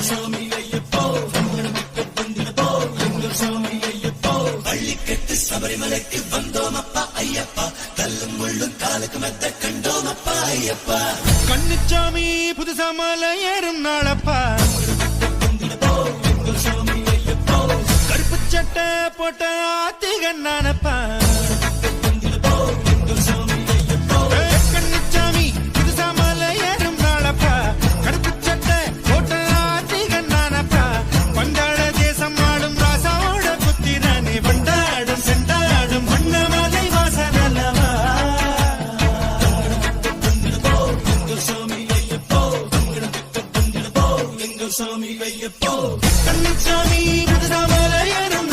சாமி ஐயப்போ எங்கள் சாமி ஐயப்போ பள்ளிக்கட்டு சபரிமலைக்கு வந்தோம் அப்பா ஐயப்பா கல்லும் முள்ளும் காலுக்கு மெத்த கண்டோம் அப்பா ஐயப்பா கண்ணுச்சாமி புதுசா மலை ஏறும் நாளப்பா எங்கள் சாமி ஐயப்போ கருப்பு சட்டை போட்ட ஆத்திகன்னானப்பா எங்கள் சாமி ஐயப்போ கண்ணுச்சாமி புதுசா மலை ஏறும் நாளப்பா கருப்பு சட்டை போட்ட ஆத்திகன்னானப்பா பந்தாட தேசம் ஆடும் ராசாவோட புத்திரனே வண்டாடும் செண்டாடும் வண்ணமலை வாசனல்லவா எங்கள் சாமி ஐயப்போ எங்கள் சாமி ஐயப்போ கண்ணுச்சாமி புதுசா மலை ஏறும்